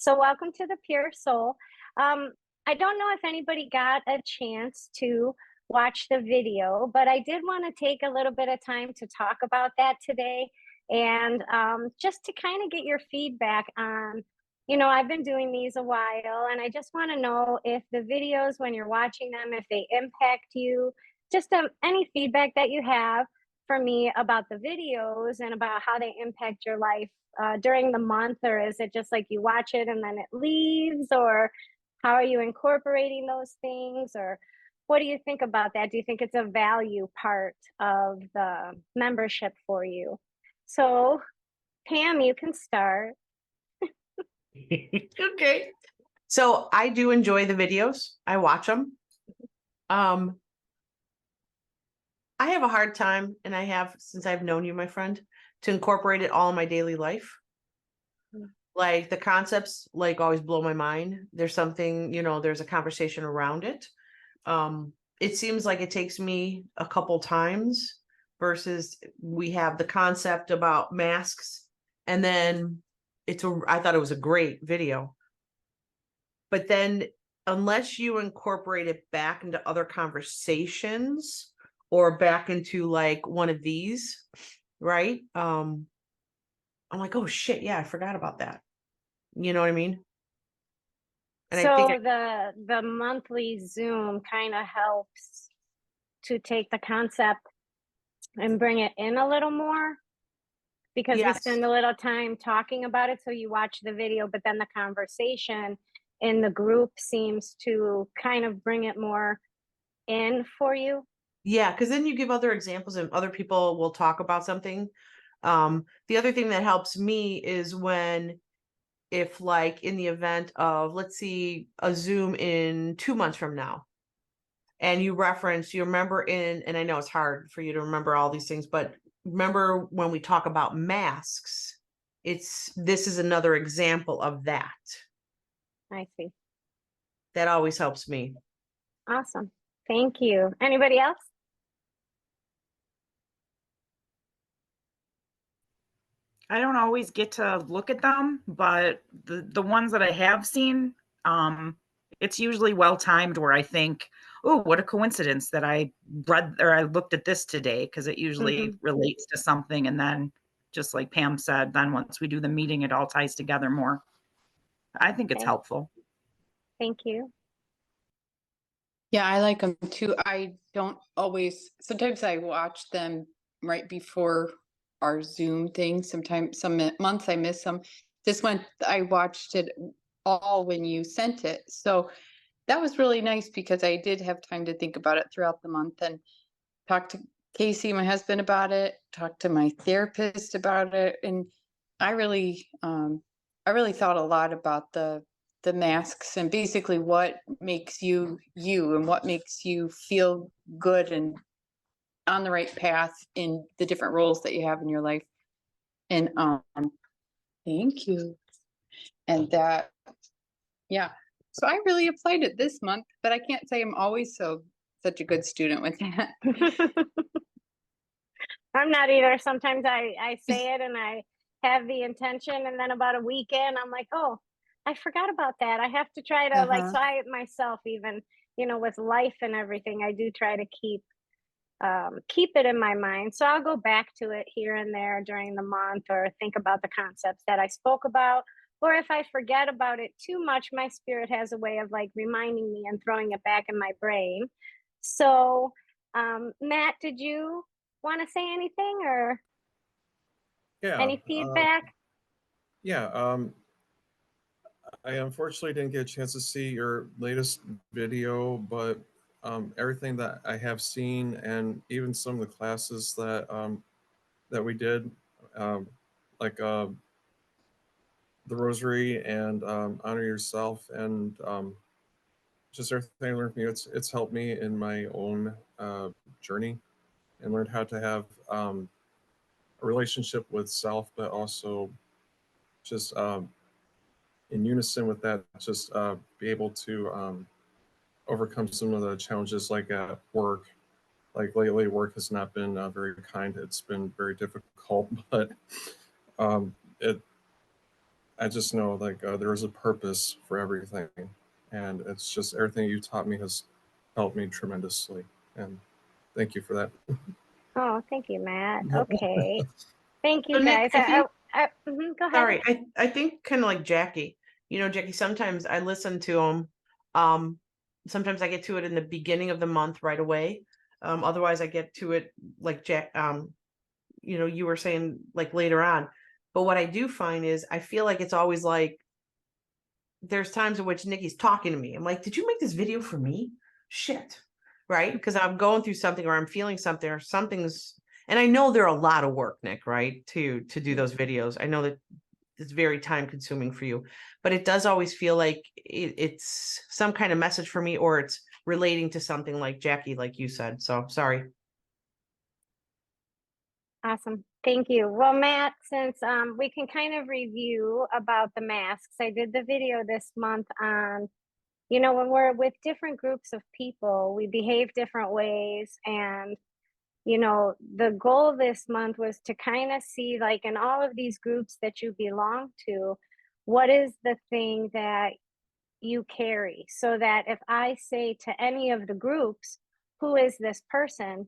So welcome to the Pure Soul. Um, I don't know if anybody got a chance to watch the video, but I did want to take a little bit of time to talk about that today and just to kind of get your feedback on, I've been doing these a while and I just want to know if the videos, when you're watching them, if they impact you, just any feedback that you have for me about the videos and about how they impact your life during the month, or is it just like you watch it and then it leaves, or how are you incorporating those things, or what do you think about that? Do you think it's a value part of the membership for you? So, Pam, you can start. Okay. So I do enjoy the videos. I watch them. I have a hard time, and I have since I've known you, my friend, to incorporate it all in my daily life. Like the concepts, like always blow my mind. There's something, there's a conversation around it. It seems like it takes me a couple times versus we have the concept about masks, and then I thought it was a great video. But then unless you incorporate it back into other conversations or back into like one of these, right? I'm like, oh shit, yeah, I forgot about that. You know what I mean? And I think So the monthly Zoom kind of helps to take the concept and bring it in a little more, because we yes, spend a little time talking about it. So you watch the video, but then the conversation in the group seems to kind of bring it more in for you. yeah, because then you give other examples and other people will talk about something. The other thing that helps me is if like in the event of, let's see, a Zoom in 2 months from now, and you remember and I know it's hard for you to remember all these things, but remember when we talk about masks, this is another example of that. I see. That always helps me. Awesome. Thank you. Anybody else? I don't always get to look at them, but the ones that I have seen, it's usually well timed where I think, oh, what a coincidence that I read or I looked at this today, because it usually relates to something. And then just like Pam said, then once we do the meeting, it all ties together more. I think it's Okay. helpful. Thank you. Yeah, I like them too. I don't always, sometimes I watch them right before our Zoom thing. Sometimes some months I miss them. This month I watched it all when you sent it. So that was really nice because I did have time to think about it throughout the month and talk to Casey, my husband, about it, talk to my therapist about it. And I really thought a lot about the masks and basically what makes you you and what makes you feel good and on the right path in the different roles that you have in your life. And thank you. And that, yeah. So I really applied it this month, but I can't say I'm always such a good student with that. I'm not either. Sometimes I say it and I have the intention, and then about a weekend I'm like, oh, I forgot about that. I have to try to like, so I myself, even, with life and everything, I do try to keep it in my mind. So I'll go back to it here and there during the month, or think about the concepts that I spoke about. Or if I forget about it too much, my spirit has a way of like reminding me and throwing it back in my brain. So, Matt, did you want to say anything, or any feedback? Yeah, I unfortunately didn't get a chance to see your latest video, but everything that I have seen, and even some of the classes that we did, like the Rosary and Honor Yourself, and just everything I learned from you, it's helped me in my own journey, and learned how to have a relationship with self, but also just in unison with that, just be able to overcome some of the challenges, like at work. Like lately, work has not been very kind. It's been very difficult, but it I just know like there is a purpose for everything, and it's just everything you taught me has helped me tremendously. And thank you for that. Oh, thank you, Matt. Okay. Thank So you Nick, guys. Go ahead. sorry, I think kind of like Jackie. You know, Jackie, sometimes I listen to them. Um, sometimes I get to it in the beginning of the month right away. Otherwise I get to it like you know, you were saying like later on. But what I do find is I feel like it's always like there's times in which Nikki's talking to me. I'm like, did you make this video for me? Shit. Right? Because I'm going through something or I'm feeling something or something's, and I know they're a lot of work, Nick, right? To do those videos. I know that it's very time consuming for you, but it does always feel like it's some kind of message for me, or it's relating to something like Jackie, like you said. So sorry. Awesome. Thank you. Well, Matt, since we can kind of review about the masks, I did the video this month on, you know, when we're with different groups of people, we behave different ways. And, you know, the goal this month was to kind of see, like, in all of these groups that you belong to, what is the thing that you carry? So that if I say to any of the groups, who is this person?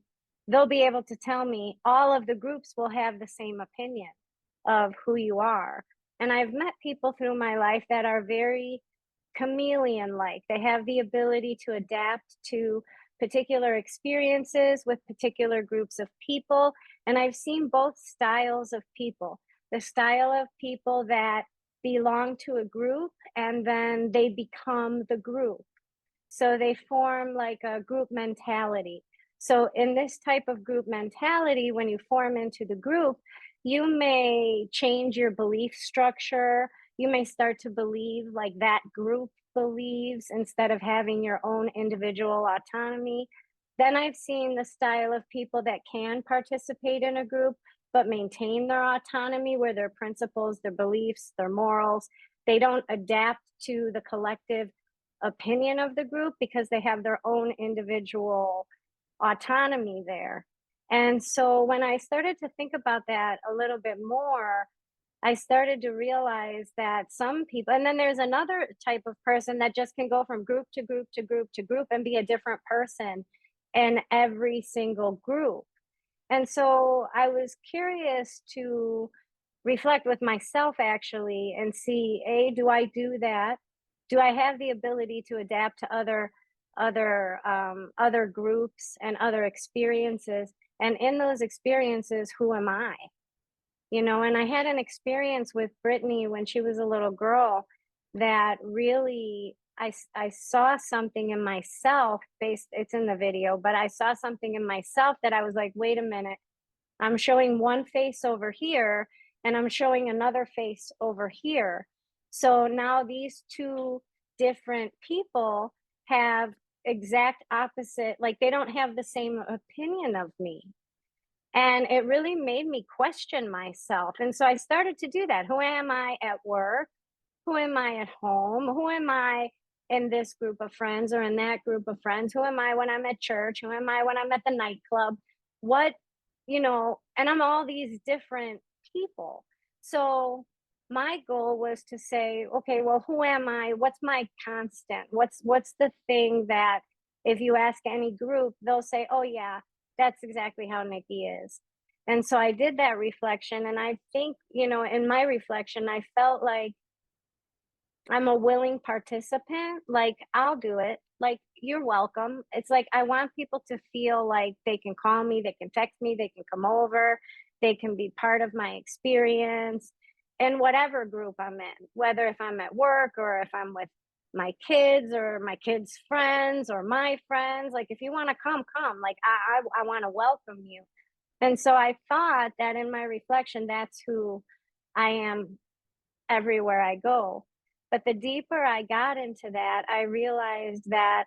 They'll be able to tell me. All of the groups will have the same opinion of who you are. And I've met people through my life that are very chameleon like. They have the ability to adapt to particular experiences with particular groups of people. And I've seen both styles of people, the style of people that belong to a group and then they become the group. So they form like a group mentality. So in this type of group mentality, when you form into the group, you may change your belief structure. You may start to believe like that group believes instead of having your own individual autonomy. Then I've seen the style of people that can participate in a group but maintain their autonomy, where their principles, their beliefs, their morals, they don't adapt to the collective opinion of the group because they have their own individual autonomy there. And so when I started to think about that a little bit more, I started to realize that some people, and then there's another type of person that just can go from group to group to group to group and be a different person in every single group. And so I was curious to reflect with myself actually and see, do I do that? Do I have the ability to adapt to other groups and other experiences? And in those experiences, who am I? You know, and I had an experience with Brittany when she was a little girl that really I saw something in myself it's in the video, but I saw something in myself that I was like, wait a minute, I'm showing one face over here and I'm showing another face over here. So now these two different people have exact opposite, like they don't have the same opinion of me. And it really made me question myself. And so I started to do that. Who am I at work? Who am I at home? Who am I in this group of friends or in that group of friends? Who am I when I'm at church? Who am I when I'm at the nightclub? What, you know, and I'm all these different people. So my goal was to say, okay, well, who am I? What's my constant? What's the thing that if you ask any group, they'll say, oh yeah, that's exactly how Nikki is. And so I did that reflection. And I think, you know, in my reflection, I felt like I'm a willing participant. Like, I'll do it. Like, you're welcome. It's like, I want people to feel like they can call me, they can text me, they can come over, they can be part of my experience in whatever group I'm in, whether if I'm at work or if I'm with my kids or my kids' friends or my friends. Like, if you want to come, come. Like, I want to welcome you. And so I thought that in my reflection, that's who I am everywhere I go. But the deeper I got into that, I realized that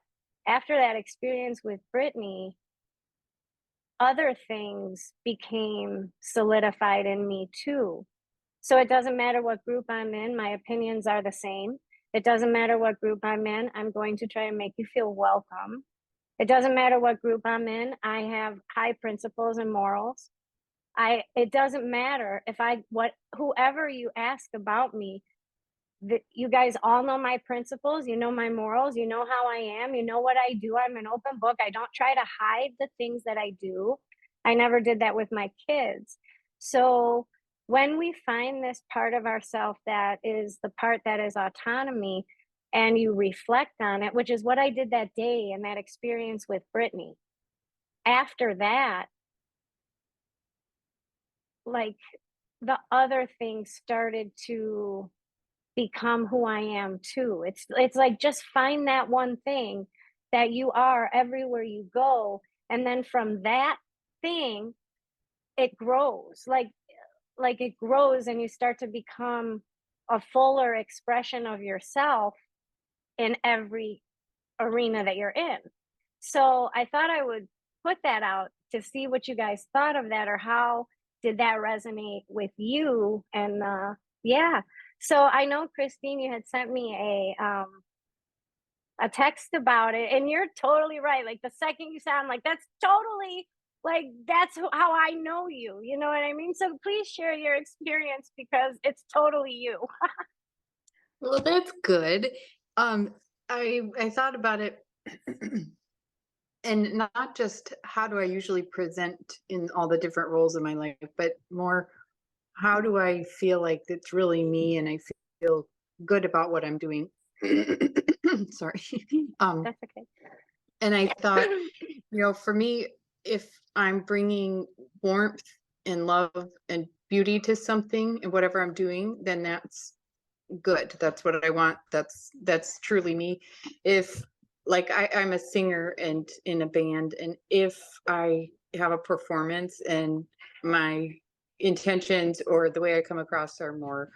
after that experience with Brittany, other things became solidified in me too. So it doesn't matter what group I'm in, my opinions are the same. It doesn't matter what group I'm in, I'm going to try and make you feel welcome. It doesn't matter what group I'm in, I have high principles and morals. It doesn't matter if whoever you ask about me, you guys all know my principles, you know my morals, you know how I am, you know what I do. I'm an open book. I don't try to hide the things that I do. I never did that with my kids. So when we find this part of ourselves that is the part that is autonomy, and you reflect on it, which is what I did that day and that experience with Brittany. After that, like, the other things started to become who I am too. It's like, just find that one thing that you are everywhere you go, and then from that thing it grows, like it grows, and you start to become a fuller expression of yourself in every arena that you're in. So I thought I would put that out to see what you guys thought of that, or how did that resonate with you. And yeah, so I know, Christine, you had sent me a text about it, and you're totally right. Like, the second you sound like, that's totally, like, that's how I know you, you know what I mean? So please share your experience, because it's totally you. Well, that's good. I thought about it, and not just how do I usually present in all the different roles in my life, but more how do I feel like it's really me and I feel good about what I'm doing. Sorry. That's okay. And I thought, for me, if I'm bringing warmth and love and beauty to something and whatever I'm doing, then that's good. That's what I want. That's truly me. If, like, I'm a singer and in a band, and if I have a performance and my intentions or the way I come across are more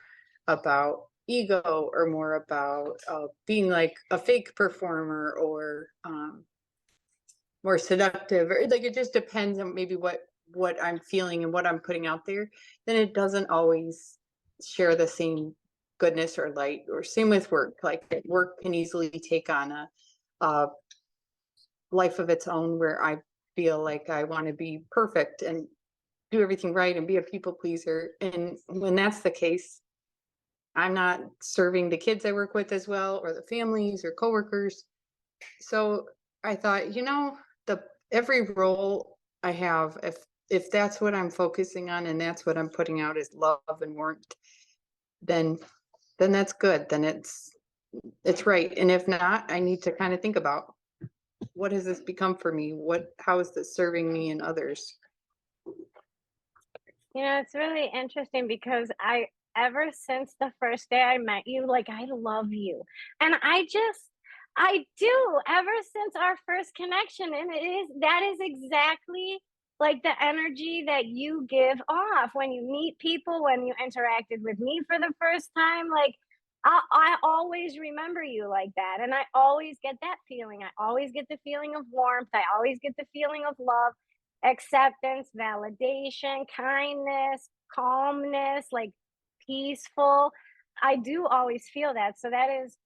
about ego or more about being like a fake performer, or more seductive, or like, it just depends on maybe what I'm feeling and what I'm putting out there, then it doesn't always share the same goodness or light. Or same with work. Like, work can easily take on a life of its own, where I feel like I want to be perfect and do everything right and be a people pleaser. And when that's the case, I'm not serving the kids I work with as well, or the families or coworkers. So I thought, every role I have, if that's what I'm focusing on and that's what I'm putting out is love and warmth, then that's good. Then it's right. And if not, I need to kind of think about, what has this become for me? How is this serving me and others? It's really interesting, because ever since the first day I met you, like, I love you. And I do, ever since our first connection. And that is exactly like the energy that you give off when you meet people, when you interacted with me for the first time. Like, I always remember you like that. And I always get that feeling. I always get the feeling of warmth. I always get the feeling of love, acceptance, validation, kindness, calmness, like, peaceful. I do always feel that. So that is,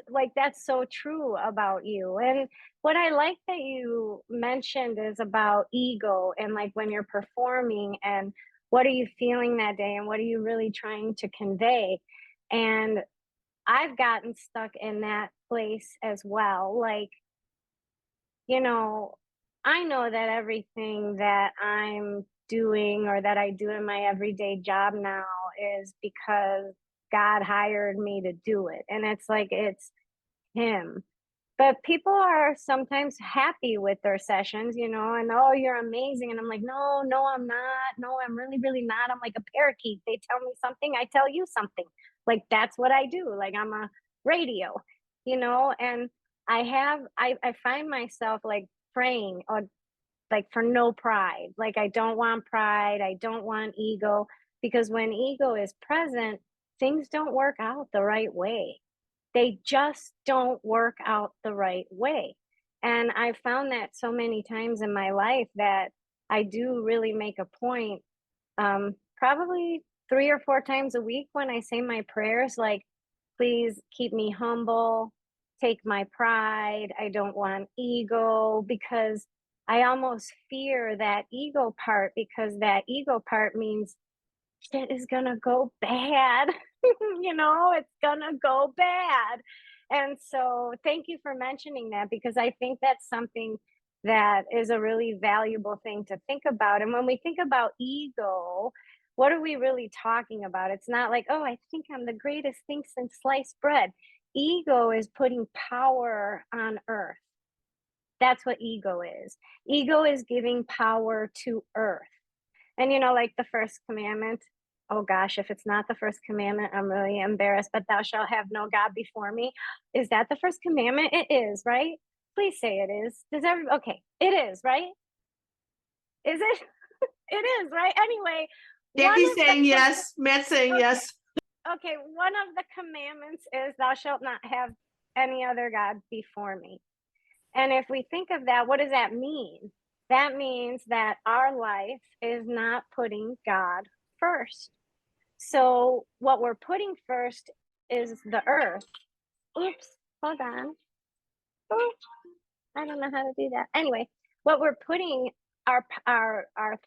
like, that's so true about you. And what I like that you mentioned is about ego, and like, when you're performing, and what are you feeling that day, and what are you really trying to convey. And I've gotten stuck in that place as well. Like, I know that everything that I'm doing, or that I do in my everyday job now, is because God hired me to do it. And it's like, it's Him. But people are sometimes happy with their sessions, and, oh, you're amazing. And I'm like, no, no, I'm not. No, I'm really, really not. I'm like a parakeet. They tell me something, I tell you something. Like, that's what I do. Like, I'm a radio, and I find myself, like, praying, or like, for no pride. Like, I don't want pride. I don't want ego, because when ego is present, things don't work out the right way. They just don't work out the right way. And I found that so many times in my life, that I do really make a point, probably 3 or 4 times a week, when I say my prayers, like, please keep me humble, take my pride. I don't want ego, because I almost fear that ego part, because that ego part means shit is gonna go bad. It's gonna go bad. And so thank you for mentioning that, because I think that's something that is a really valuable thing to think about. And when we think about ego, what are we really talking about? It's not like, oh, I think I'm the greatest thing since sliced bread. Ego is putting power on earth. That's what ego is. Ego is giving power to earth. And like the first commandment, oh gosh, if it's not the first commandment, I'm really embarrassed, but thou shalt have no God before me. Is that the first commandment? It is, right? Please say it is. Okay, it is, right? Is it? It is, right? Anyway, Jackie's saying yes. Matt's saying yes. okay, one of the commandments is thou shalt not have any other God before me. And if we think of that, what does that mean? That means that our life is not putting God first. So what we're putting first is the earth. Oops, hold on. Oh, I don't know how to do that. Anyway, what we're putting our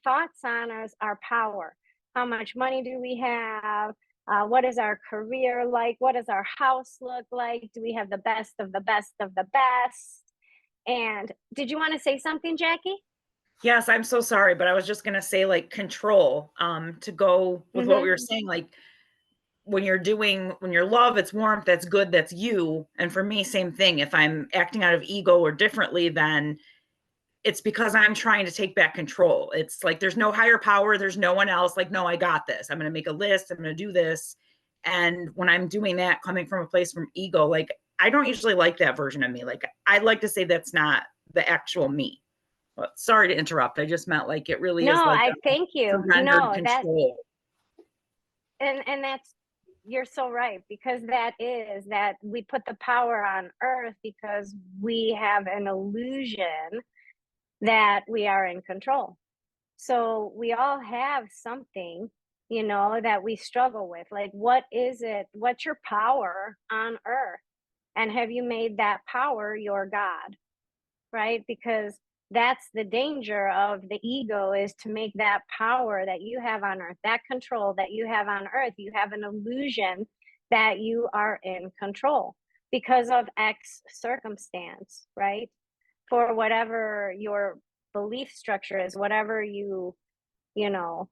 thoughts on is our power. How much money do we have? What is our career like? What does our house look like? Do we have the best of the best of the best? And did you want to say something, Jackie? Yes, I'm so sorry, but I was just gonna say, like, control, to go with what we were saying, like, when you're love, it's warmth, that's good, that's you. And for me, same thing. If I'm acting out of ego or differently, then it's because I'm trying to take back control. It's like there's no higher power, there's no one else. Like, no, I got this. I'm gonna make a list, I'm gonna do this. And when I'm doing that, coming from a place from ego, like, I don't usually like that version of me. Like, I'd like to say that's not the actual me. Well, sorry to interrupt. I just meant, like, it really is No, like I thank you. surrendered No, control. and that's, you're so right, because that we put the power on earth because we have an illusion that we are in control. So we all have something, that we struggle with. Like, what is it? What's your power on earth? And have you made that power your God? Right? Because that's the danger of the ego, is to make that power that you have on earth, that control that you have on earth, you have an illusion that you are in control because of X circumstance, right? For whatever your belief structure is, whatever you know,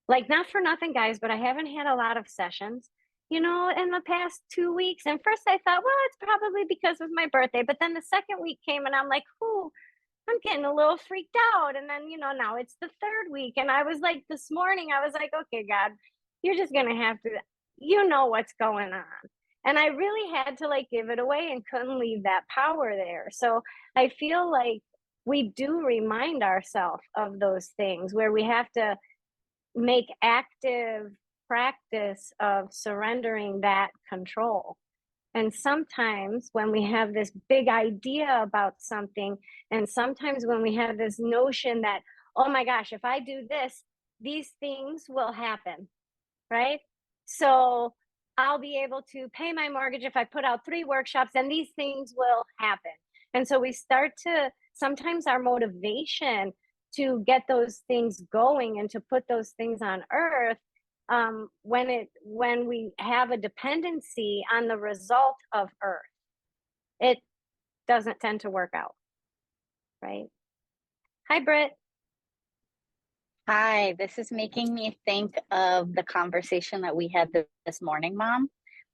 like, not for nothing, guys, but I haven't had a lot of sessions, in the past 2 weeks. And first I thought, well, it's probably because of my birthday. But then the second week came and I'm like, ooh, I'm getting a little freaked out. And then, now it's the third week. And I was like, this morning, I was like, okay, God, you're just going to have to, what's going on. And I really had to, like, give it away and couldn't leave that power there. So I feel like we do remind ourselves of those things where we have to make active practice of surrendering that control. And sometimes when we have this big idea about something, and sometimes when we have this notion that, oh my gosh, if I do this, these things will happen, right? So I'll be able to pay my mortgage if I put out 3 workshops, and these things will happen. And so we start to, sometimes our motivation to get those things going and to put those things on earth, when we have a dependency on the result of earth, it doesn't tend to work out, right? Hi, Britt. Hi, this is making me think of the conversation that we had this morning, Mom,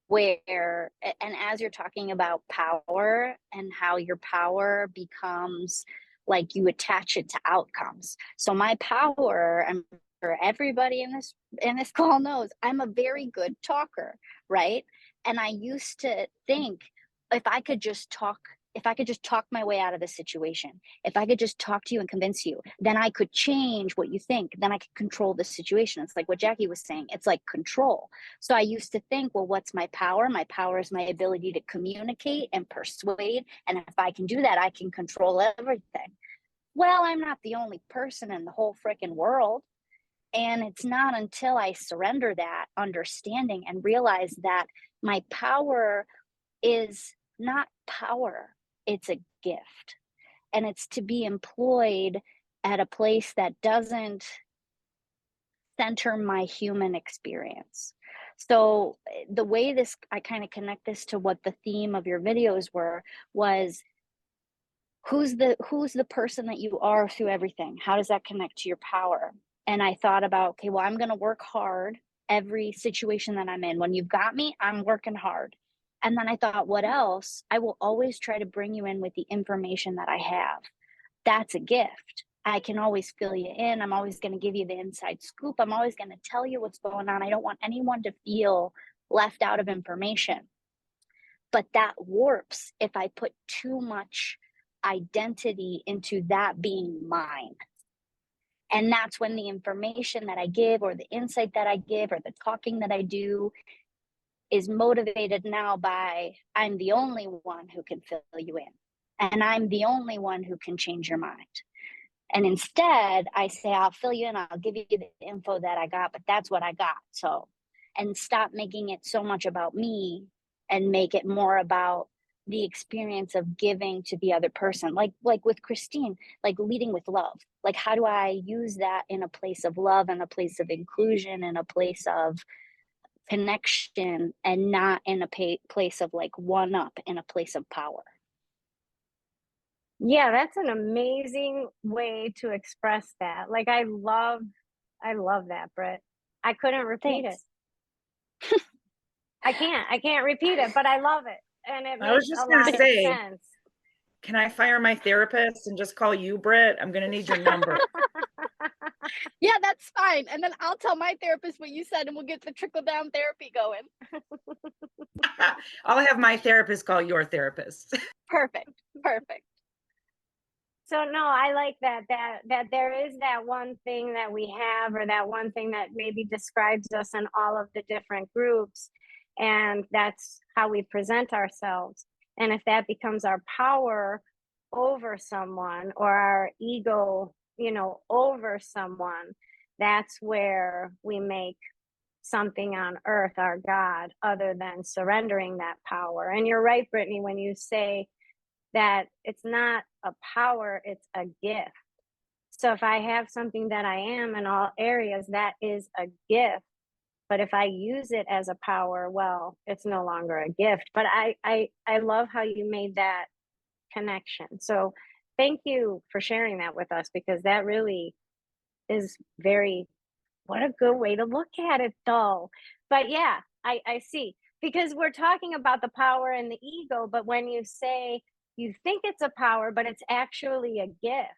where, and as you're talking about power and how your power becomes like you attach it to outcomes. So my power, and for everybody in this call knows, I'm a very good talker, right? And I used to think if I could just talk my way out of the situation, if I could just talk to you and convince you, then I could change what you think, then I could control the situation. It's like what Jackie was saying, it's like control. So I used to think, well, what's my power? My power is my ability to communicate and persuade. And if I can do that, I can control everything. Well, I'm not the only person in the whole freaking world. And it's not until I surrender that understanding and realize that my power is not power, it's a gift. And it's to be employed at a place that doesn't center my human experience. So the way this, I kind of connect this to what the theme of your videos was who's the person that you are through everything? How does that connect to your power? And I thought about, okay, well, I'm going to work hard every situation that I'm in. When you've got me, I'm working hard. And then I thought, what else? I will always try to bring you in with the information that I have. That's a gift. I can always fill you in. I'm always going to give you the inside scoop. I'm always going to tell you what's going on. I don't want anyone to feel left out of information. But that warps if I put too much identity into that being mine. And that's when the information that I give, or the insight that I give, or the talking that I do is motivated now by, I'm the only one who can fill you in. And I'm the only one who can change your mind. And instead, I say, I'll fill you in, I'll give you the info that I got, but that's what I got. So, and stop making it so much about me and make it more about the experience of giving to the other person. Like with Christine, like leading with love. Like, how do I use that in a place of love, and a place of inclusion, and a place of connection, and not in a place of like one up, in a place of power? Yeah, that's an amazing way to express that. Like, I love that, Britt. I couldn't repeat Thanks. it. I can't repeat it, but I love it. And it I was makes just a gonna lot of say, sense. can I fire my therapist and just call you, Britt? I'm gonna need your number. Yeah, that's fine. And then I'll tell my therapist what you said, and we'll get the trickle down therapy going. I'll have my therapist call your therapist. Perfect. So no, I like that there is that one thing that we have, or that one thing that maybe describes us in all of the different groups, and that's how we present ourselves. And if that becomes our power over someone, or our ego, over someone, that's where we make something on earth our God, other than surrendering that power. And you're right, Brittany, when you say that it's not a power, it's a gift. So if I have something that I am in all areas, that is a gift. But if I use it as a power, well, it's no longer a gift. But I love how you made that connection. So thank you for sharing that with us, because that really is what a good way to look at it, though. But yeah, I see, because we're talking about the power and the ego, but when you say you think it's a power, but it's actually a gift,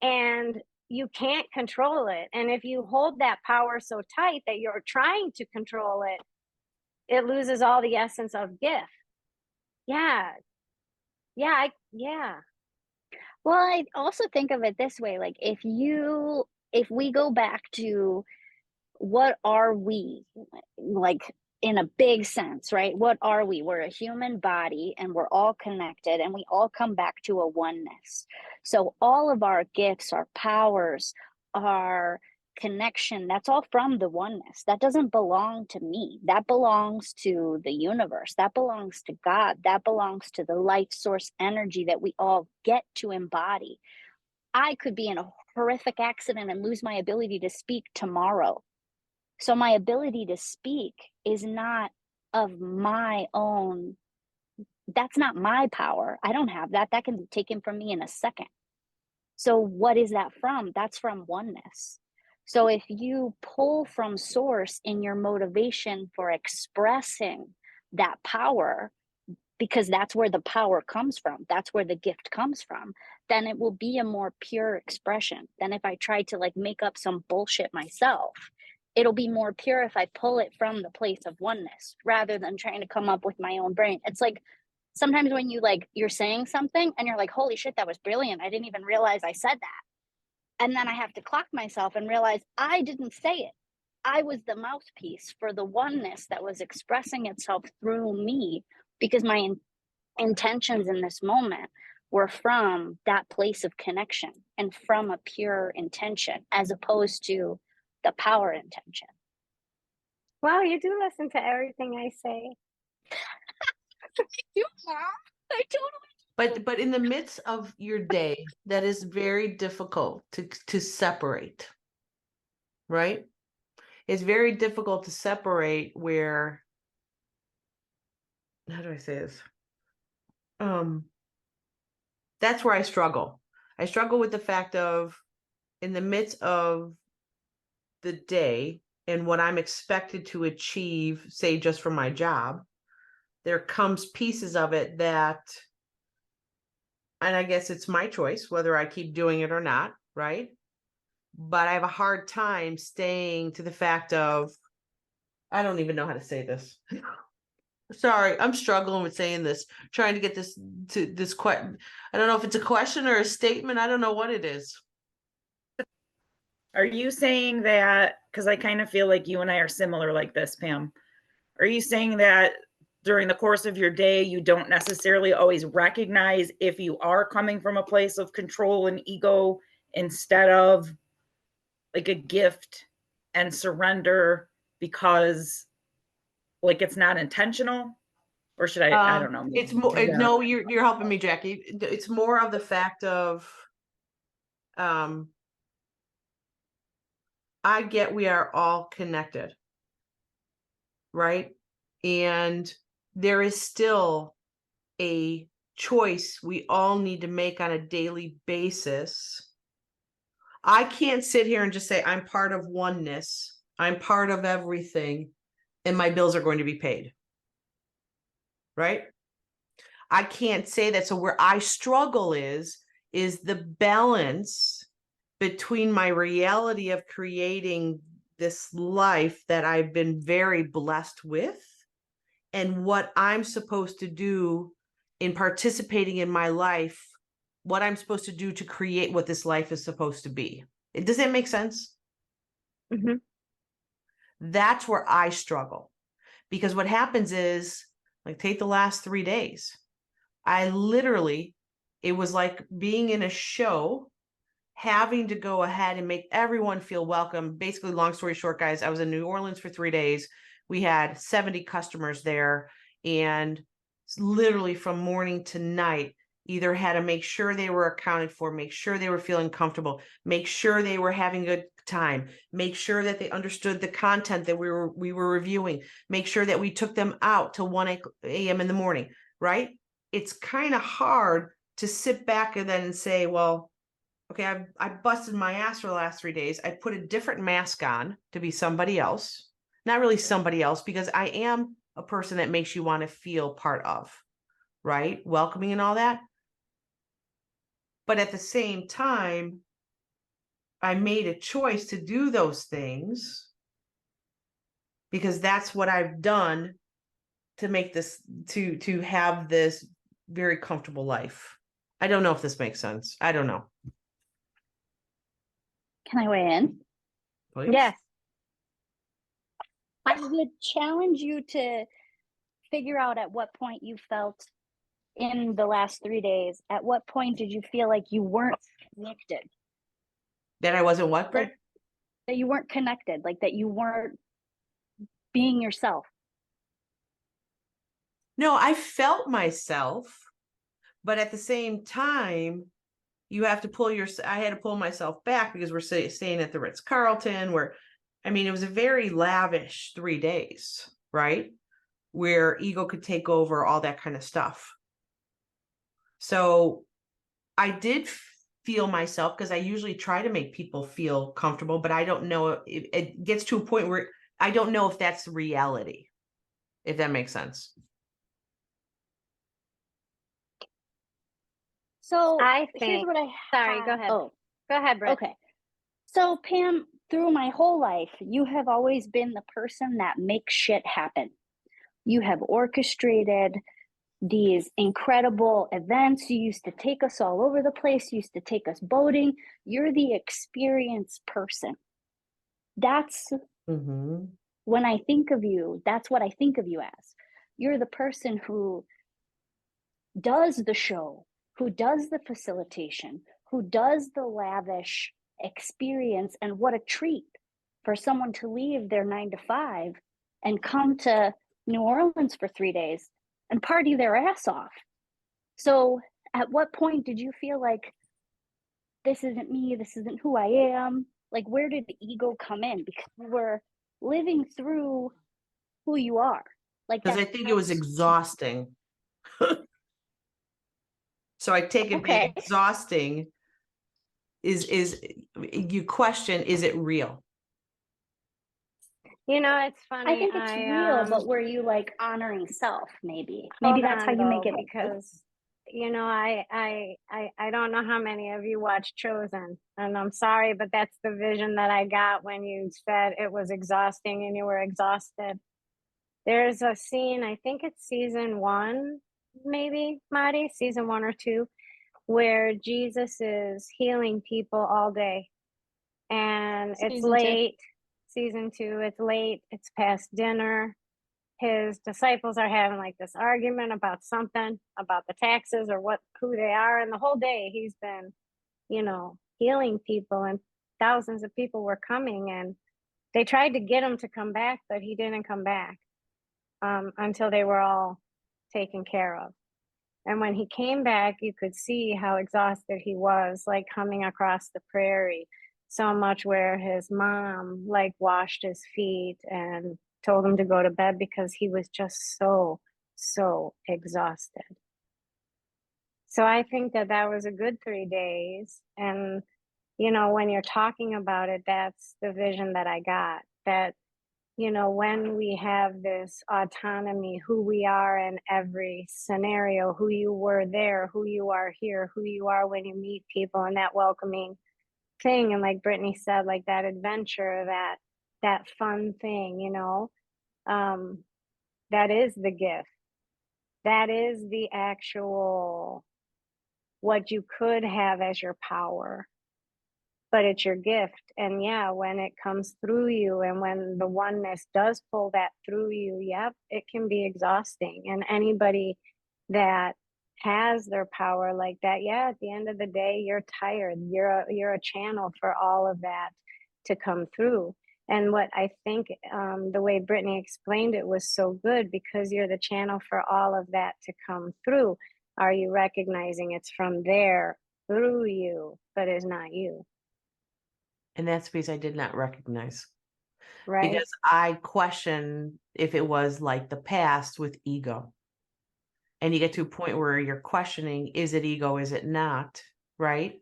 and you can't control it. And if you hold that power so tight that you're trying to control it, it loses all the essence of gift. Yeah. Well, I also think of it this way, like if we go back to what are we, like in a big sense, right? What are we? We're a human body, and we're all connected, and we all come back to a oneness. So all of our gifts, our powers, our connection, that's all from the oneness. That doesn't belong to me. That belongs to the universe. That belongs to God. That belongs to the light source energy that we all get to embody. I could be in a horrific accident and lose my ability to speak tomorrow. So my ability to speak is not of my own. That's not my power. I don't have that. That can be taken from me in a second. So what is that from? That's from oneness. So if you pull from source in your motivation for expressing that power, because that's where the power comes from, that's where the gift comes from, then it will be a more pure expression than if I try to like make up some bullshit myself. It'll be more pure if I pull it from the place of oneness rather than trying to come up with my own brain. It's like sometimes when you're saying something and you're like, holy shit, that was brilliant. I didn't even realize I said that. And then I have to clock myself and realize I didn't say it. I was the mouthpiece for the oneness that was expressing itself through me, because my intentions in this moment were from that place of connection and from a pure intention, as opposed to the power intention. Wow, you do listen to everything I say. You, Mom? I totally. But in the midst of your day, that is very difficult to separate, right? it's very difficult to separate where, how do I say this? That's where I struggle. I struggle with the fact of, in the midst of the day and what I'm expected to achieve, say just from my job, there comes pieces of it that, and I guess it's my choice whether I keep doing it or not, right? But I have a hard time staying to the fact of, I don't even know how to say this. Sorry, I'm struggling with saying this, trying to get this to this question. I don't know if it's a question or a statement. I don't know what it is. Are you saying that, because I kind of feel like you and I are similar like this, Pam. Are you saying that during the course of your day, you don't necessarily always recognize if you are coming from a place of control and ego instead of like a gift and surrender because like it's not intentional? Or should I don't know. It's more, no, you're helping me, Jackie. It's more of the fact of, I get we are all connected, right? And there is still a choice we all need to make on a daily basis. I can't sit here and just say, I'm part of oneness, I'm part of everything, and my bills are going to be paid, right? I can't say that. So where I struggle is the balance between my reality of creating this life that I've been very blessed with and what I'm supposed to do in participating in my life, what I'm supposed to do to create what this life is supposed to be. Does that make sense? Mm-hmm. That's where I struggle, because what happens is, like, take the last 3 days. I literally, it was like being in a show, having to go ahead and make everyone feel welcome. Basically, long story short, guys, I was in New Orleans for 3 days. We had 70 customers there, and literally from morning to night, either had to make sure they were accounted for, make sure they were feeling comfortable, make sure they were having a good time, make sure that they understood the content that we were reviewing, make sure that we took them out till 1 a.m. in the morning, right? It's kind of hard to sit back and then say, well, okay, I busted my ass for the last 3 days. I put a different mask on to be somebody else, not really somebody else, because I am a person that makes you want to feel part of, right? Welcoming and all that. But at the same time, I made a choice to do those things because that's what I've done to make this, to have this very comfortable life. I don't know if this makes sense. I don't know. Can I weigh in? Please? Yes. I would challenge you to figure out at what point you felt in the last 3 days, at what point did you feel like you weren't connected? That I wasn't what, Britt? That you weren't connected, like that you weren't being yourself. No, I felt myself, but at the same time, you have to I had to pull myself back because we're staying at the Ritz-Carlton, where, I mean, it was a very lavish 3 days, right? Where ego could take over, all that kind of stuff. So I did feel myself, because I usually try to make people feel comfortable, but I don't know, it gets to a point where I don't know if that's reality, if that makes sense. So I here's think, what I sorry, have. go ahead. Oh, Go ahead, Britt. okay. So Pam, through my whole life, you have always been the person that makes shit happen. You have orchestrated these incredible events. You used to take us all over the place. You used to take us boating. You're the experienced person. That's when I think of you, that's what I think of you as. You're the person who does the show, who does the facilitation, who does the lavish experience. And what a treat for someone to leave their 9 to 5 and come to New Orleans for 3 days and party their ass off. So at what point did you feel like, this isn't me, this isn't who I am? Like, where did the ego come in? Because you were living through who you are. Like Because I that's think it was exhausting. So I take it being okay. exhausting is you question, is it real? You know, it's I funny. think it's real, but were you like honoring self? Maybe Hold that's how on you make though, it. because you know, I don't know how many of you watched Chosen, and I'm sorry, but that's the vision that I got when you said it was exhausting and you were exhausted. There's a scene, I think it's season 1, maybe, Marty, season 1 or 2, where Jesus is healing people all day. And it's Season 2. late, season 2, it's late, it's past dinner. His disciples are having like this argument about something, about the taxes or who they are. And the whole day he's been, healing people, and thousands of people were coming, and they tried to get him to come back, but he didn't come back until they were all taken care of. And when he came back, you could see how exhausted he was, like coming across the prairie, so much where his mom like washed his feet and told him to go to bed because he was just so exhausted. So I think that was a good 3 days. And, when you're talking about it, that's the vision that I got, that when we have this autonomy, who we are in every scenario, who you were there, who you are here, who you are when you meet people, and that welcoming thing. And like Brittany said, like that adventure, that fun thing, that is the gift. That is the actual, what you could have as your power, but it's your gift. And yeah, when it comes through you and when the oneness does pull that through you, yep, it can be exhausting. And anybody that has their power like that, yeah, at the end of the day, you're tired. You're a channel for all of that to come through. And what I think, the way Brittany explained it was so good, because you're the channel for all of that to come through. Are you recognizing it's from there through you, but is not you? And that's because I did not recognize. Right. Because I question if it was like the past with ego. And you get to a point where you're questioning, is it ego, is it not? Right?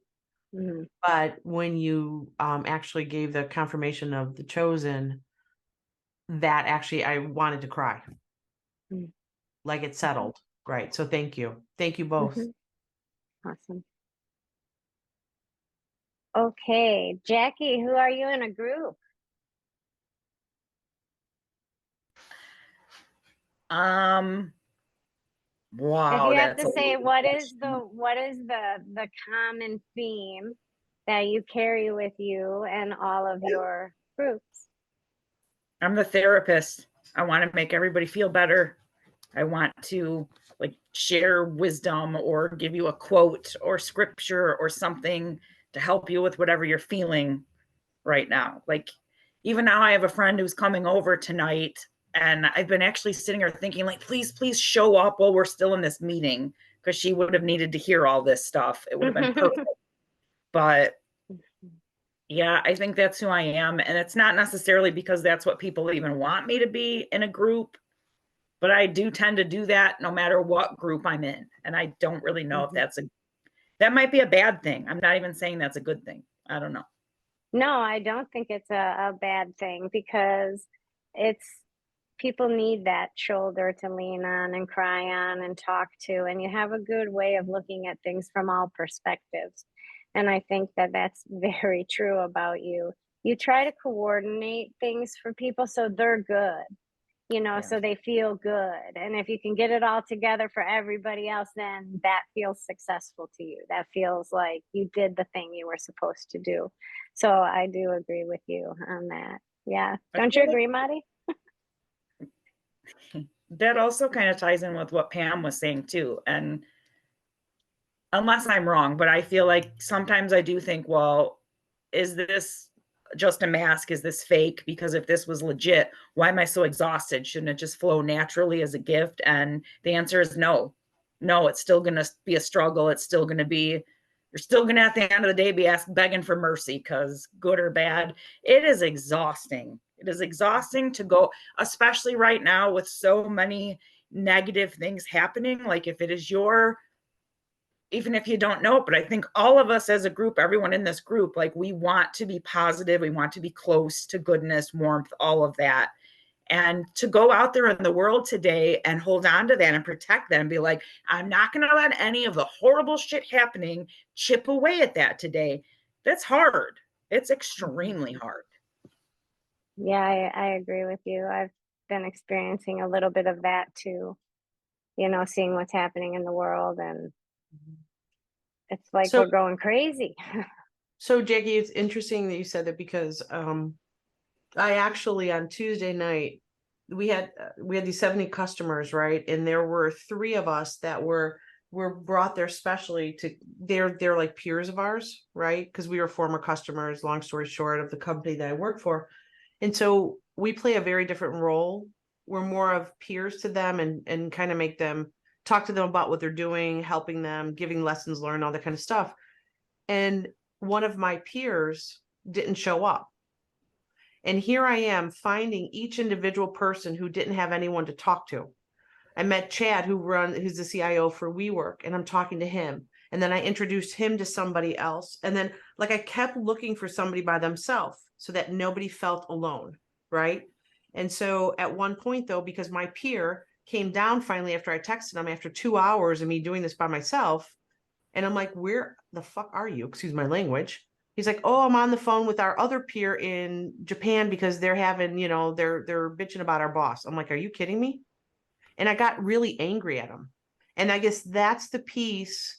Mm-hmm. But when you actually gave the confirmation of the Chosen, that actually, I wanted to cry. Mm-hmm. Like it settled. Right. So thank you. Thank you both. Mm-hmm. Awesome. Okay, Jackie, who are you in a group? If Wow, you have that's to a say, loaded what is question. the common theme that you carry with you and all of your groups? I'm the therapist. I want to make everybody feel better. I want to like share wisdom or give you a quote or scripture or something to help you with whatever you're feeling right now. Like even now I have a friend who's coming over tonight, and I've been actually sitting here thinking like, please show up while we're still in this meeting, because she would have needed to hear all this stuff. It would have been perfect. But yeah, I think that's who I am. And it's not necessarily because that's what people even want me to be in a group, but I do tend to do that no matter what group I'm in. And I don't really know if that might be a bad thing. I'm not even saying that's a good thing. I don't know. No, I don't think it's a bad thing, because it's, people need that shoulder to lean on and cry on and talk to, and you have a good way of looking at things from all perspectives. And I think that that's very true about you. You try to coordinate things for people so they're good, so they feel good. And if you can get it all together for everybody else, then that feels successful to you. That feels like you did the thing you were supposed to do. So I do agree with you on that. Yeah. Don't you agree, Marty? That also kind of ties in with what Pam was saying too. And unless I'm wrong, but I feel like sometimes I do think, well, is this just a mask? Is this fake? Because if this was legit, why am I so exhausted? Shouldn't it just flow naturally as a gift? And the answer is no. No, it's still going to be a struggle. It's still going to be, you're still going to, at the end of the day, be begging for mercy, because good or bad, it is exhausting. It is exhausting to go, especially right now with so many negative things happening. Like if it is even if you don't know it, but I think all of us as a group, everyone in this group, like we want to be positive. We want to be close to goodness, warmth, all of that. And to go out there in the world today and hold on to that and protect that and be like, I'm not going to let any of the horrible shit happening chip away at that today. That's hard. It's extremely hard. Yeah, I agree with you. I've been experiencing a little bit of that too, seeing what's happening in the world, and it's like So, we're going crazy. so Jackie, it's interesting that you said that because I actually on Tuesday night we had these 70 customers, right? And there were 3 of us that were brought there specially to they're like peers of ours, right? Because we were former customers, long story short, of the company that I work for. And so we play a very different role. We're more of peers to them and kind of make them talk to them about what they're doing, helping them, giving lessons learned, all that kind of stuff. And one of my peers didn't show up. And here I am finding each individual person who didn't have anyone to talk to. I met Chad, who's the CIO for WeWork, and I'm talking to him. And then I introduced him to somebody else. And then like I kept looking for somebody by themselves so that nobody felt alone, right? And so at one point though, because my peer came down finally after I texted him after 2 hours of me doing this by myself, and I'm like, where the fuck are you? Excuse my language. He's like, oh, I'm on the phone with our other peer in Japan because they're having, they're bitching about our boss. I'm like, are you kidding me? And I got really angry at him. And I guess that's the piece.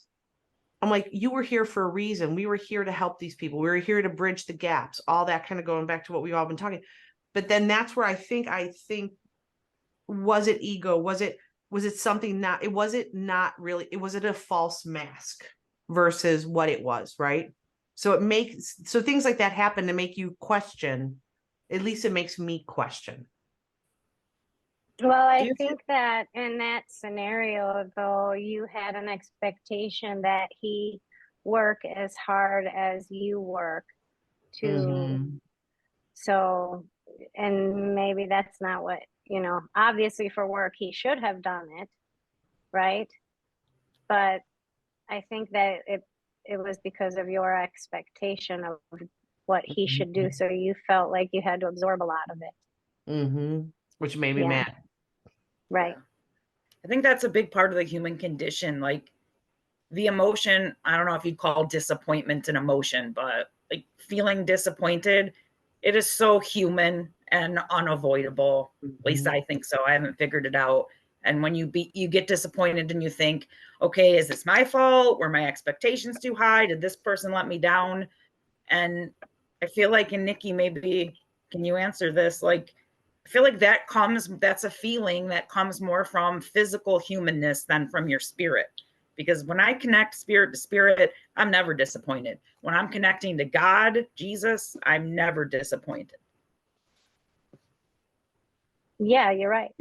I'm like, you were here for a reason. We were here to help these people. We were here to bridge the gaps, all that kind of going back to what we've all been talking. But then that's where I think, was it ego? Was it something not, was it not really, was it a false mask versus what it was, right? So things like that happen to make you question. At least it makes me question. Well, I think that in that scenario, though, you had an expectation that he work as hard as you work so, and maybe that's not what, obviously for work, he should have done it, right? But I think that it was because of your expectation of what he should do. So you felt like you had to absorb a lot of it. Which made me mad. Right. I think that's a big part of the human condition. Like the emotion, I don't know if you'd call disappointment an emotion, but like feeling disappointed, it is so human and unavoidable. At least I think so. I haven't figured it out. And when you get disappointed and you think, okay, is this my fault? Were my expectations too high? Did this person let me down? And I feel like, and Nikki, maybe can you answer this? Like, I feel like that's a feeling that comes more from physical humanness than from your spirit. Because when I connect spirit to spirit, I'm never disappointed. When I'm connecting to God, Jesus, I'm never disappointed. Yeah, you're right.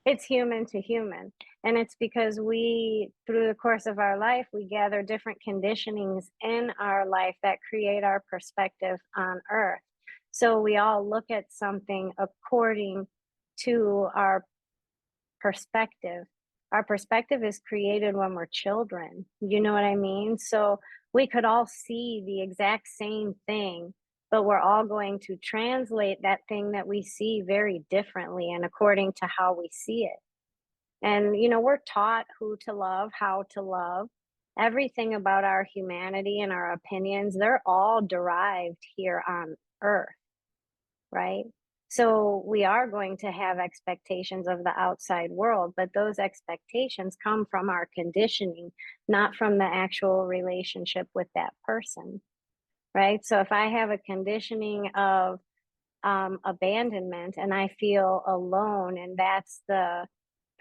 It's human to human. And it's because we, through the course of our life, we gather different conditionings in our life that create our perspective on earth. So we all look at something according to our perspective. Our perspective is created when we're children. You know what I mean? So we could all see the exact same thing, but we're all going to translate that thing that we see very differently and according to how we see it. And, we're taught who to love, how to love. Everything about our humanity and our opinions, they're all derived here on earth, right? So we are going to have expectations of the outside world, but those expectations come from our conditioning, not from the actual relationship with that person, right? So if I have a conditioning of abandonment and I feel alone, and that's the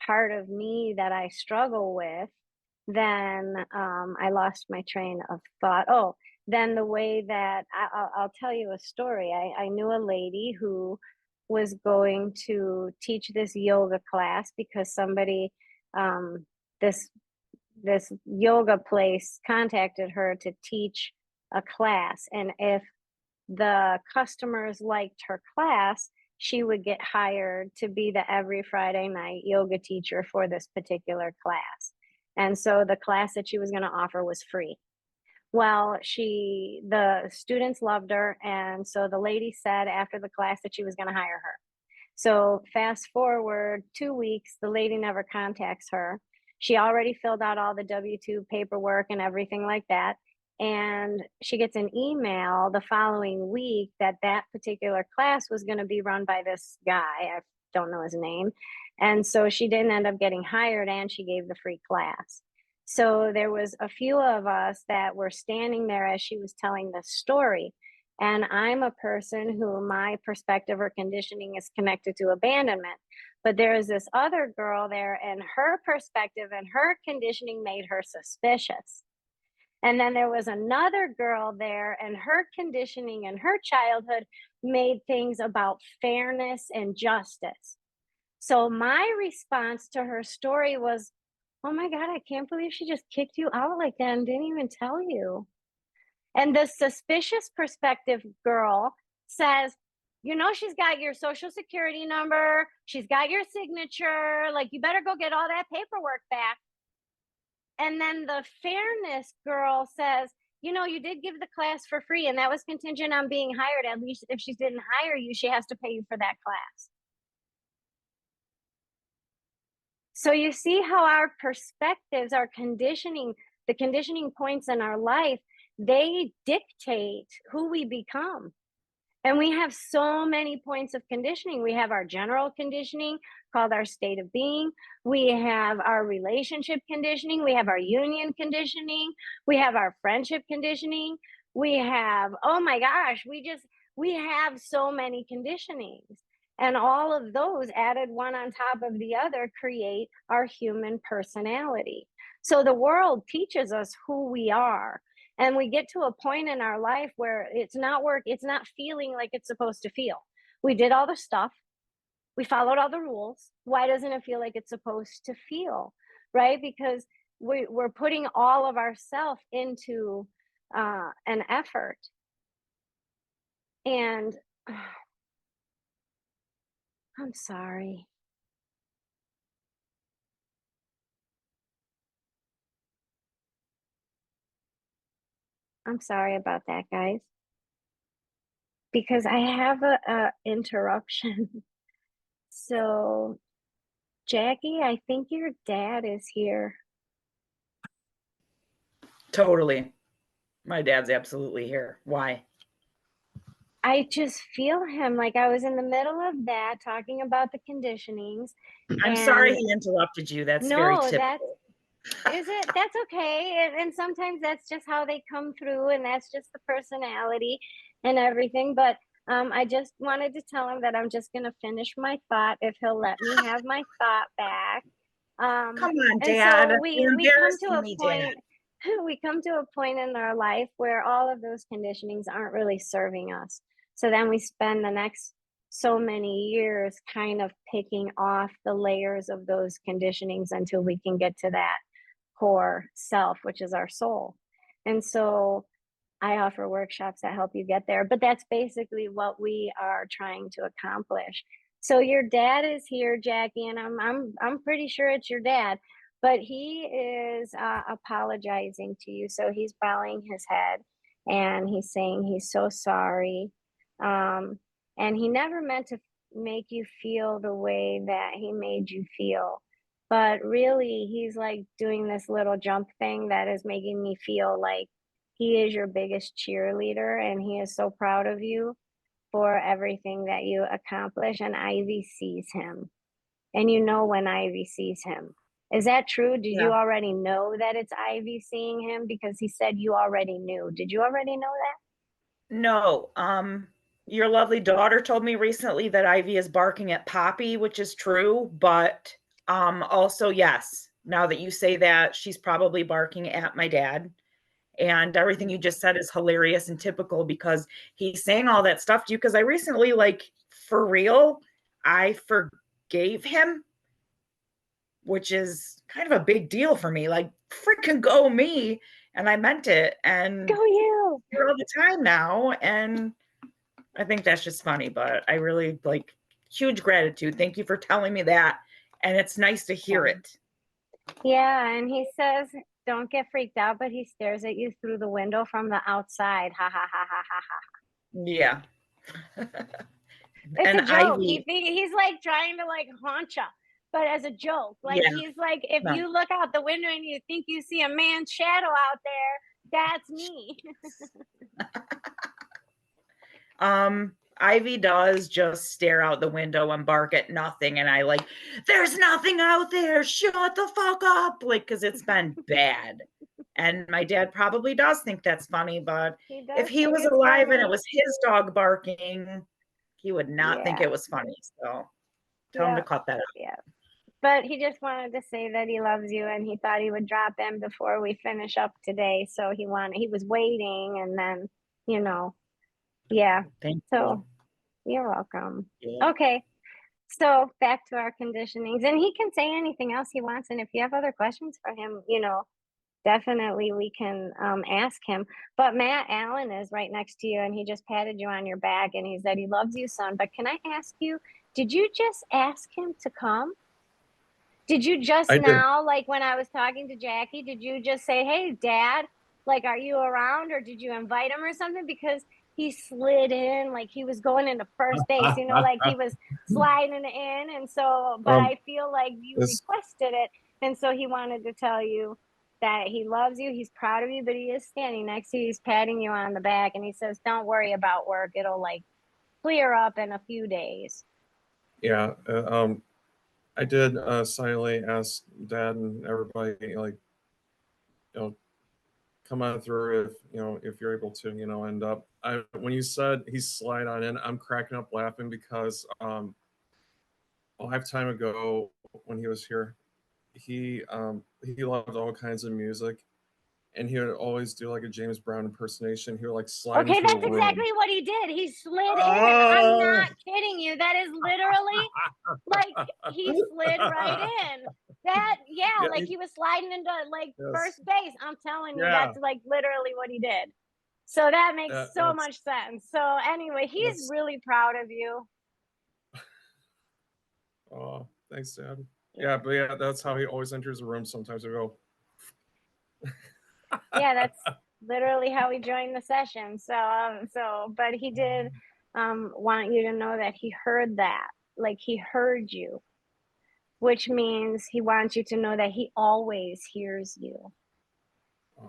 part of me that I struggle with, then I lost my train of thought. Oh, then the way that I'll tell you a story. I knew a lady who was going to teach this yoga class because somebody, this yoga place contacted her to teach a class. And if the customers liked her class, she would get hired to be the every Friday night yoga teacher for this particular class. And so the class that she was going to offer was free. Well, the students loved her. And so the lady said after the class that she was going to hire her. So fast forward 2 weeks, the lady never contacts her. She already filled out all the W-2 paperwork and everything like that. And she gets an email the following week that that particular class was going to be run by this guy. I don't know his name. And so she didn't end up getting hired, and she gave the free class. So there was a few of us that were standing there as she was telling this story. And I'm a person who my perspective or conditioning is connected to abandonment. But there is this other girl there, and her perspective and her conditioning made her suspicious. And then there was another girl there, and her conditioning and her childhood made things about fairness and justice. So my response to her story was, oh my God, I can't believe she just kicked you out like that and didn't even tell you. And the suspicious perspective girl says, you know, she's got your social security number, she's got your signature, like you better go get all that paperwork back. And then the fairness girl says, you know, you did give the class for free, and that was contingent on being hired. At least if she didn't hire you, she has to pay you for that class. So you see how our perspectives, our conditioning, the conditioning points in our life, they dictate who we become. And we have so many points of conditioning. We have our general conditioning called our state of being. We have our relationship conditioning. We have our union conditioning. We have our friendship conditioning. We have, oh my gosh, we have so many conditionings. And all of those added one on top of the other create our human personality. So the world teaches us who we are. And we get to a point in our life where it's not feeling like it's supposed to feel. We did all the stuff. We followed all the rules. Why doesn't it feel like it's supposed to feel? Right? Because we're putting all of ourselves into an effort. And I'm sorry. I'm sorry about that, guys. Because I have a interruption. So, Jackie, I think your dad is here. Totally. My dad's absolutely here. Why? I just feel him. Like I was in the middle of that talking about the conditionings. I'm sorry he interrupted you. That's very typical. That's okay. And sometimes that's just how they come through, and that's just the personality and everything. But I just wanted to tell him that I'm just going to finish my thought if he'll let me have my thought back. Come on, Dad. So we come to a point. Dad. We come to a point in our life where all of those conditionings aren't really serving us. So then we spend the next so many years kind of picking off the layers of those conditionings until we can get to that core self, which is our soul. And so I offer workshops that help you get there, but that's basically what we are trying to accomplish. So your dad is here, Jackie, and I'm pretty sure it's your dad, but he is apologizing to you. So he's bowing his head and he's saying he's so sorry. And he never meant to make you feel the way that he made you feel. But really, he's like doing this little jump thing that is making me feel like he is your biggest cheerleader, and he is so proud of you for everything that you accomplish. And Ivy sees him. And you know when Ivy sees him. Is that true? Did you already know that it's Ivy seeing him? Because he said you already knew. Did you already know that? No. Your lovely daughter told me recently that Ivy is barking at Poppy, which is true. But also, yes, now that you say that, she's probably barking at my dad. And everything you just said is hilarious and typical because he's saying all that stuff to you. Because I recently, like, for real, I forgave him, which is kind of a big deal for me. Like, freaking go me. And I meant it. And go you all the time now. And I think that's just funny, but I really like huge gratitude. Thank you for telling me that. And it's nice to hear it. Yeah, and he says, don't get freaked out, but he stares at you through the window from the outside. Ha ha ha ha ha ha. Yeah. It's And a joke. Ivy, He's like trying to like haunt you, but as a joke. Like yeah, he's like, if no. you look out the window and you think you see a man's shadow out there, that's me. Ivy does just stare out the window and bark at nothing. And I like, there's nothing out there. Shut the fuck up. Like, cause it's been bad. And my dad probably does think that's funny, but He does if he think was it's alive and funny. it was his dog barking, he would not think Yeah. it was funny. So tell him to cut that out. Yeah. But he just wanted to say that he loves you and he thought he would drop in before we finish up today. So he was waiting and then, you know, yeah. Thank So you're welcome. you. Okay. So back to our conditionings, and he can say anything else he wants. And if you have other questions for him, you know, definitely we can ask him. But Matt Allen is right next to you and he just patted you on your back and he said he loves you, son. But can I ask you, did you just ask him to come? Did you just I did. now, like when I was talking to Jackie, did you just say, hey, Dad, like, are you around? Or did you invite him or something? Because he slid in like he was going into first base, you know, like he was sliding in. And so, but I feel like you requested it. And so he wanted to tell you that he loves you. He's proud of you, but he is standing next to you. He's patting you on the back. And he says, don't worry about work. It'll like clear up in a few days. Yeah. I did silently ask Dad and everybody, like, you know, come on through if, you know, if you're able to, you know, end up. When you said he slide on in, I'm cracking up laughing because a lifetime ago when he was here, he loved all kinds of music, and he would always do like a James Brown impersonation. He would like slide Okay, into that's a room. exactly what he did. He slid in. I'm not kidding you. That is literally like he slid right in. That like he was sliding into like first base. I'm telling you, that's like literally what he did. So that makes so much sense. So anyway, he's really proud of you. Oh, thanks, Dad. Yeah, but yeah, that's how he always enters the room. Sometimes I go. Yeah, that's literally how he joined the session. But he did want you to know that he heard that, like he heard you, which means he wants you to know that he always hears you.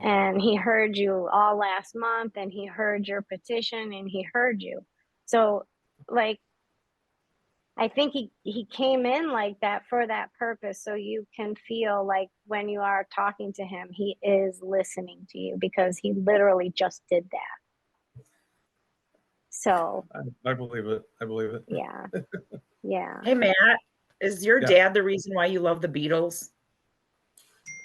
And he heard you all last month, and he heard your petition, and he heard you. So, like, I think he came in like that for that purpose, so you can feel like when you are talking to him, he is listening to you because he literally just did that. So I believe it. I believe it. yeah. Yeah. Hey, Matt, is your dad the reason why you love the Beatles?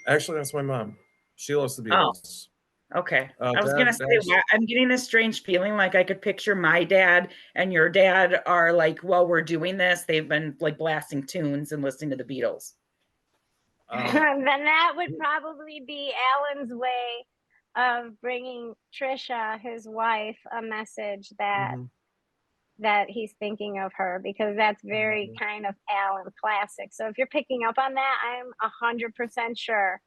Actually, that's my mom. She loves the Beatles. Okay. I was going to say, I'm getting this strange feeling like I could picture my dad and your dad are like, while we're doing this, they've been like blasting tunes and listening to the Beatles. Then that would probably be Alan's way of bringing Trisha, his wife, a message that that he's thinking of her, because that's very kind of Alan classic. So if you're picking up on that, I'm 100% sure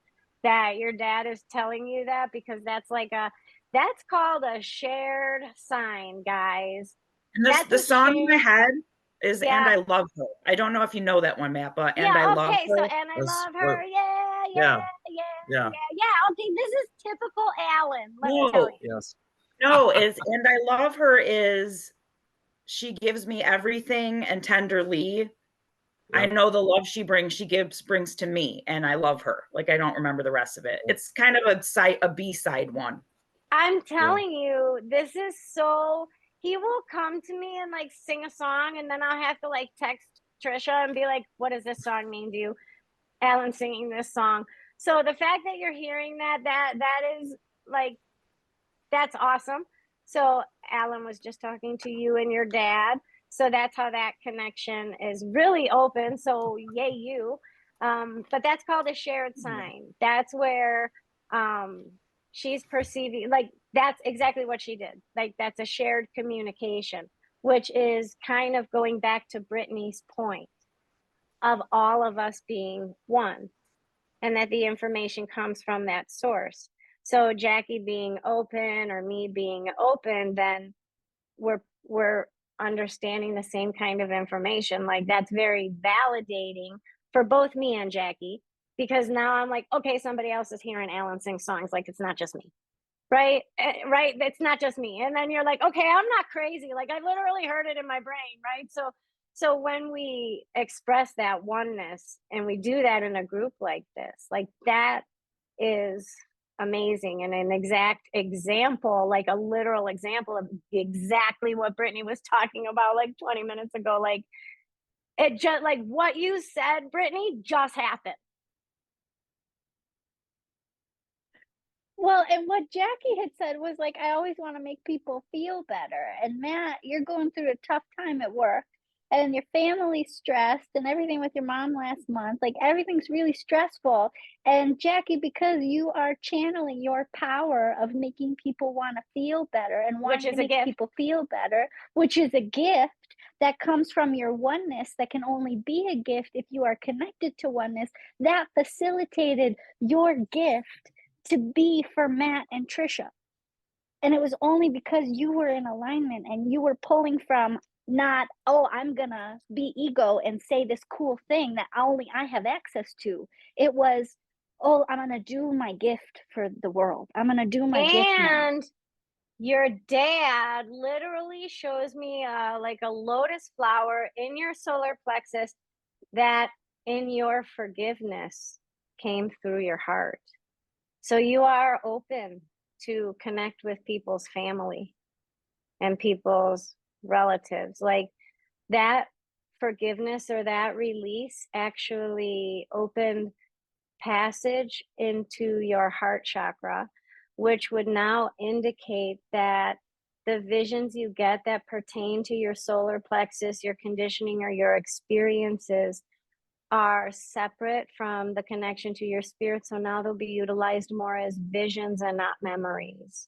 that your dad is telling you that, because that's like that's called a shared sign, guys. And the song in my head is And I Love Her. I don't know if you know that one, Matt, but And I Love Her. So And I Love Her. Yeah. Okay, this is typical Alan. Let me tell you. Yes. No, And I Love Her is she gives me everything and tenderly. I know the love she brings to me, and I love her. Like, I don't remember the rest of it. It's kind of a B-side one. I'm telling you, this is so, he will come to me and like sing a song, and then I'll have to like text Trisha and be like, what does this song mean to you? Alan singing this song. So the fact that you're hearing that is like, that's awesome. So Alan was just talking to you and your dad. So that's how that connection is really open. So yay you. But that's called a shared sign. That's where she's perceiving, like, that's exactly what she did. Like, that's a shared communication. which is kind of going back to Brittany's point of all of us being one, and that the information comes from that source. So Jackie being open or me being open, then we're understanding the same kind of information. Like, that's very validating for both me and Jackie, because now I'm like, okay, somebody else is hearing Alan sing songs, like it's not just me. Right? Right? It's not just me. And then you're like, okay, I'm not crazy. Like, I literally heard it in my brain, right? So when we express that oneness and we do that in a group like this, like, that is amazing, and an exact example, like a literal example of exactly what Brittany was talking about like 20 minutes ago. Like, it just, like what you said, Brittany, just happened. Well, and what Jackie had said was like, I always want to make people feel better. And Matt, you're going through a tough time at work and your family's stressed and everything with your mom last month. Like, everything's really stressful. And Jackie, because you are channeling your power of making people want to feel better and wanting to make people feel better, which is a gift that comes from your oneness, that can only be a gift if you are connected to oneness, that facilitated your gift to be for Matt and Trisha. And it was only because you were in alignment and you were pulling from, not, oh, I'm gonna be ego and say this cool thing that only I have access to. It was, oh, I'm gonna do my gift for the world. I'm gonna do my gift now. And your dad literally shows me like a lotus flower in your solar plexus that in your forgiveness came through your heart. So you are open to connect with people's family and people's relatives. Like, that forgiveness or that release actually opened passage into your heart chakra, which would now indicate that the visions you get that pertain to your solar plexus, your conditioning, or your experiences are separate from the connection to your spirit. So now they'll be utilized more as visions and not memories.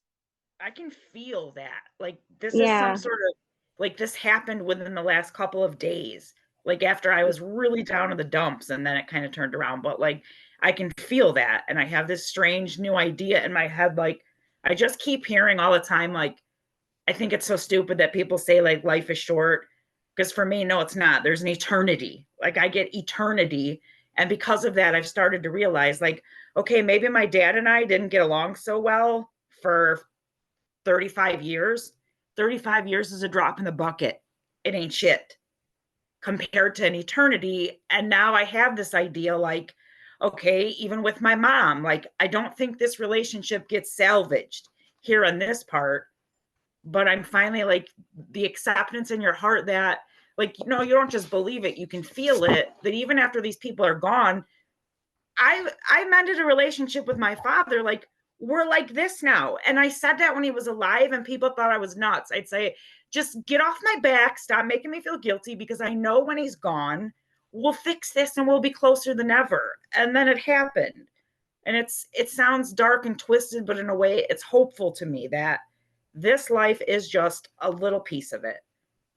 I can feel that. Like, this is some sort of, like, this happened within the last couple of days. Like, after I was really down in the dumps, and then it kind of turned around. But like, I can feel that. And I have this strange new idea in my head. Like, I just keep hearing all the time, like, I think it's so stupid that people say like life is short. Because for me, no, it's not. There's an eternity. Like, I get eternity. And because of that, I've started to realize, like, okay, maybe my dad and I didn't get along so well for 35 years. 35 years is a drop in the bucket. It ain't shit compared to an eternity. And now I have this idea, like, okay, even with my mom, like, I don't think this relationship gets salvaged here on this part. But I'm finally, like, the acceptance in your heart that, like, you know, you don't just believe it, you can feel it, that even after these people are gone, I mended a relationship with my father. Like, we're like this now. And I said that when he was alive, and people thought I was nuts. I'd say, just get off my back, stop making me feel guilty, because I know when he's gone, we'll fix this and we'll be closer than ever. And then it happened. And it sounds dark and twisted, but in a way it's hopeful to me that this life is just a little piece of it,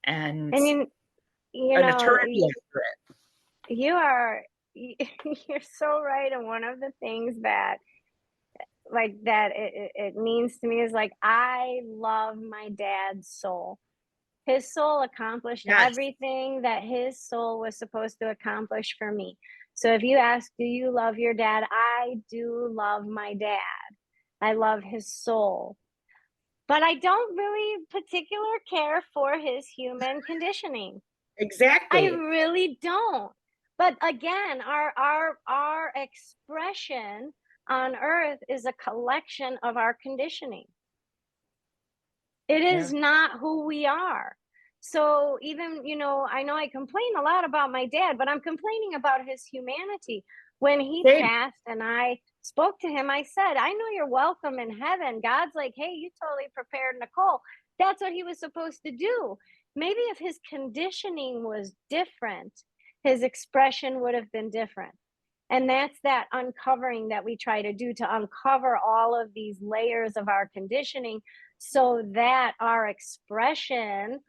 and you an know, eternity after it. you're so right. And one of the things that, like, that it means to me is, like, I love my dad's soul. His soul accomplished everything that his soul was supposed to accomplish for me. So if you ask, do you love your dad? I do love my dad. I love his soul. But I don't really particular care for his human conditioning. Exactly. I really don't. But again, our expression on earth is a collection of our conditioning. It is not who we are. So even, you know I complain a lot about my dad, but I'm complaining about his humanity. When he passed and I spoke to him, I said, I know you're welcome in heaven. God's like, hey, you totally prepared Nicole. That's what he was supposed to do. Maybe if his conditioning was different, his expression would have been different. And that's that uncovering that we try to do, to uncover all of these layers of our conditioning, so that our expression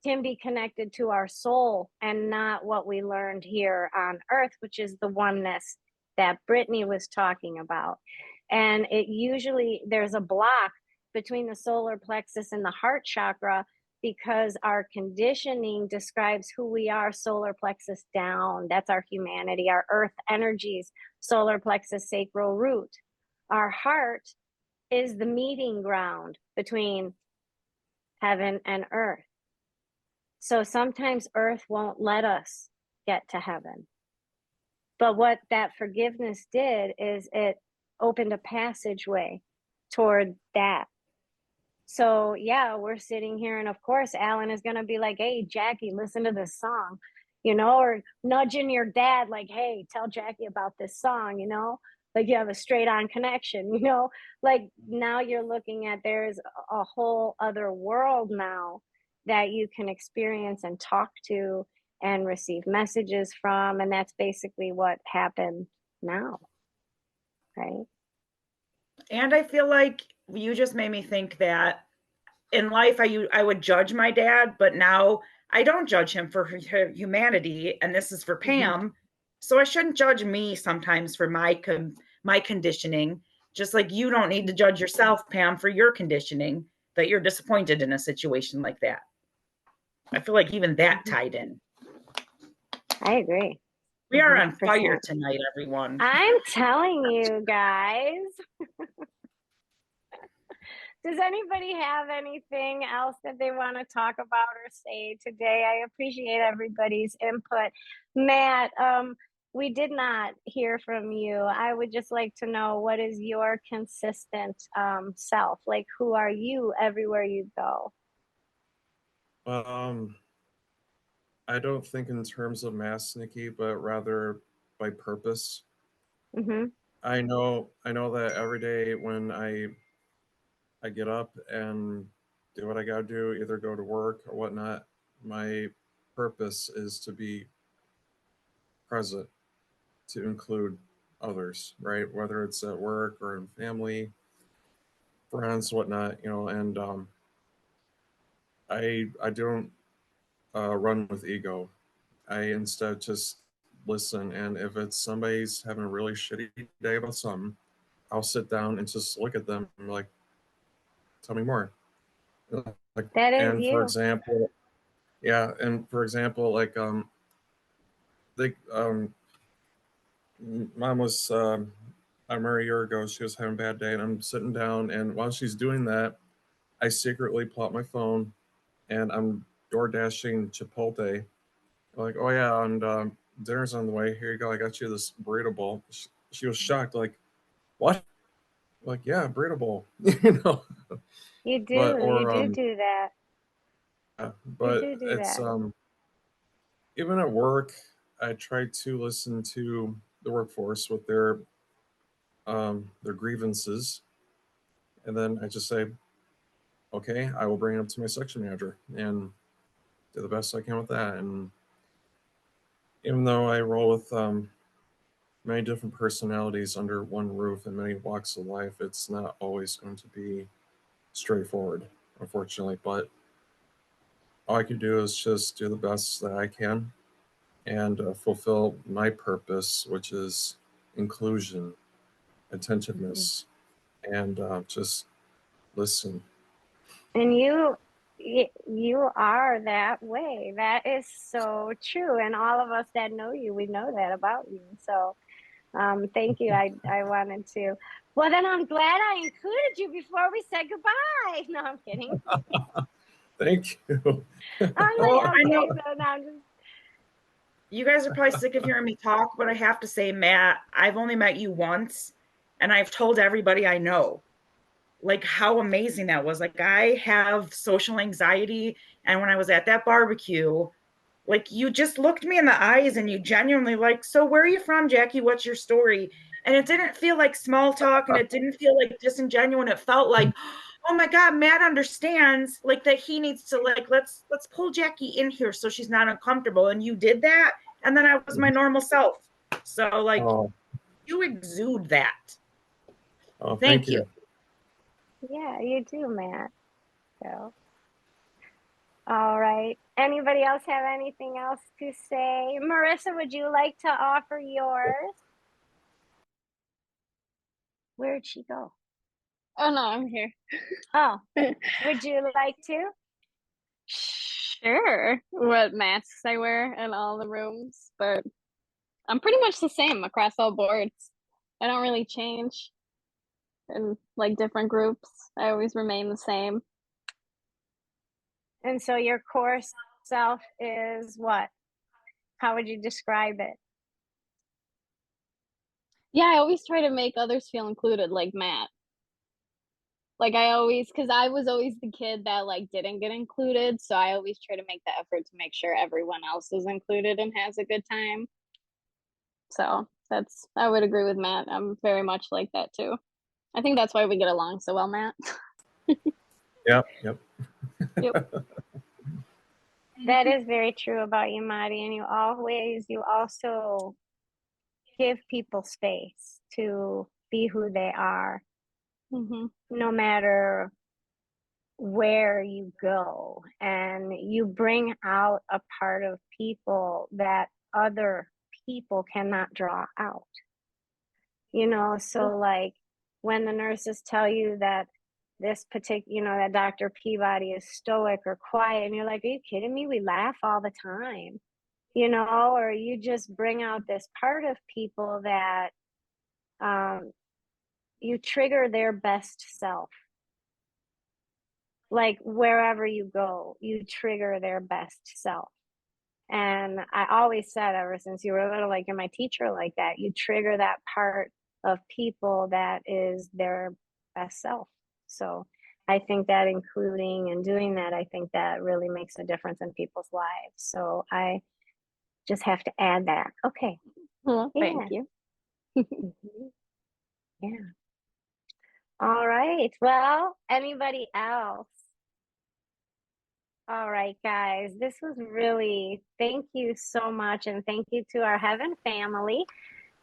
can be connected to our soul and not what we learned here on earth, which is the oneness that Brittany was talking about. And it usually, there's a block between the solar plexus and the heart chakra because our conditioning describes who we are, solar plexus down. That's our humanity, our earth energies, solar plexus, sacral root. Our heart is the meeting ground between heaven and earth. So sometimes earth won't let us get to heaven. But what that forgiveness did is it opened a passageway toward that. So yeah, we're sitting here, and of course Alan is going to be like, hey Jackie, listen to this song, you know, or nudging your dad like, hey, tell Jackie about this song, you know, like you have a straight on connection, you know, like now you're looking at, there's a whole other world now that you can experience and talk to and receive messages from. And that's basically what happened now, right? And I feel like you just made me think that in life I would judge my dad, but now I don't judge him for her humanity, and this is for Pam. So I shouldn't judge me sometimes for my conditioning, just like you don't need to judge yourself, Pam, for your conditioning that you're disappointed in a situation like that. I feel like even that tied in. I agree. We are on 100%. fire tonight, everyone. I'm telling you guys. Does anybody have anything else that they want to talk about or say today? I appreciate everybody's input. Matt, we did not hear from you. I would just like to know, what is your consistent self? Like, who are you everywhere you go? I don't think in terms of mass, Nikki, but rather by purpose. Mm-hmm. I know that every day when I get up and do what I gotta do, either go to work or whatnot, my purpose is to be present, to include others, right? Whether it's at work or in family, friends, whatnot, you know, and I don't run with ego. I instead just listen, and if it's somebody's having a really shitty day about something, I'll sit down and just look at them and be like, tell me more. Like, That is and for you. example, yeah, and for example, like they mom was I remember a year ago, she was having a bad day, and I'm sitting down, and while she's doing that, I secretly pull out my phone and I'm door dashing Chipotle. Like, oh yeah, and dinner's on the way. Here you go. I got you this burrito bowl. She was shocked. Like, what? Like, yeah, burrito bowl. You know. You do. But You or do that. yeah, You but do it's that. even at work, I try to listen to the workforce with their grievances, and then I just say, okay, I will bring it up to my section manager and do the best I can with that. And even though I roll with many different personalities under one roof in many walks of life, it's not always going to be straightforward, unfortunately. But all I can do is just do the best that I can and fulfill my purpose, which is inclusion, attentiveness, and just listen. And you are that way. That is so true. And all of us that know you, we know that about you. So thank you. I wanted to. Well, then I'm glad I included you before we said goodbye. No, I'm kidding. Thank you. I'm Well, like, I know okay, so now I'm just. you guys are probably sick of hearing me talk, but I have to say, Matt, I've only met you once, and I've told everybody I know, like, how amazing that was. Like, I have social anxiety, and when I was at that barbecue, like, you just looked me in the eyes and you genuinely like, so where are you from, Jackie? What's your story? And it didn't feel like small talk, and it didn't feel like disingenuous. It felt like, oh my God, Matt understands, like, that he needs to, like, let's pull Jackie in here so she's not uncomfortable. And you did that, and then I was my normal self. So, like, Oh, you exude that. thank Thank you. you. Yeah, you do, Matt. So All right. Anybody else have anything else to say? Marissa, would you like to offer yours? Where'd she go? Oh no, I'm here. Oh, would you like to? Sure. What masks I wear in all the rooms, but I'm pretty much the same across all boards. I don't really change in like different groups. I always remain the same. And so your core self is what? How would you describe it? Yeah, I always try to make others feel included, like Matt. Like I always, because I was always the kid that like didn't get included, so I always try to make the effort to make sure everyone else is included and has a good time. So I would agree with Matt. I'm very much like that too. I think that's why we get along so well, Matt. Yep, yep. Yep. That is very true about you, Madi. And you also give people space to be who they are, no matter where you go. And you bring out a part of people that other people cannot draw out. So like when the nurses tell you that this particular, that Dr. Peabody is stoic or quiet, and you're like, are you kidding me? We laugh all the time, or you just bring out this part of people that you trigger their best self. Like wherever you go, you trigger their best self. And I always said, ever since you were little, like you're my teacher, like that, you trigger that part of people that is their best self. So I think that including and doing that, I think that really makes a difference in people's lives. So I just have to add that. Okay. Well, Yeah. thank you. Yeah. All right. Well, anybody else? All right, guys, this was really, thank you so much. And thank you to our Heaven family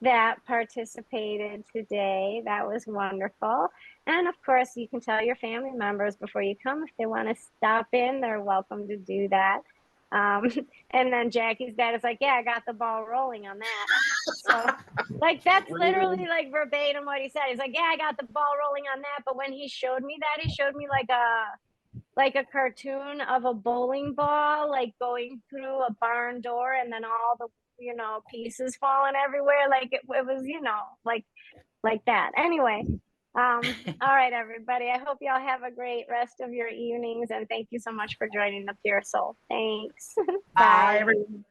that participated today. That was wonderful. And of course, you can tell your family members before you come if they want to stop in, they're welcome to do that. And then Jackie's dad is like, yeah, I got the ball rolling on that. So like, that's literally like verbatim what he said. He's like, yeah, I got the ball rolling on that. But when he showed me that, he showed me like a cartoon of a bowling ball like going through a barn door and then all the pieces falling everywhere, like it was like that. Anyway, all right, everybody, I hope y'all have a great rest of your evenings, and thank you so much for joining the Pure Soul. Thanks. Bye, Bye. everyone.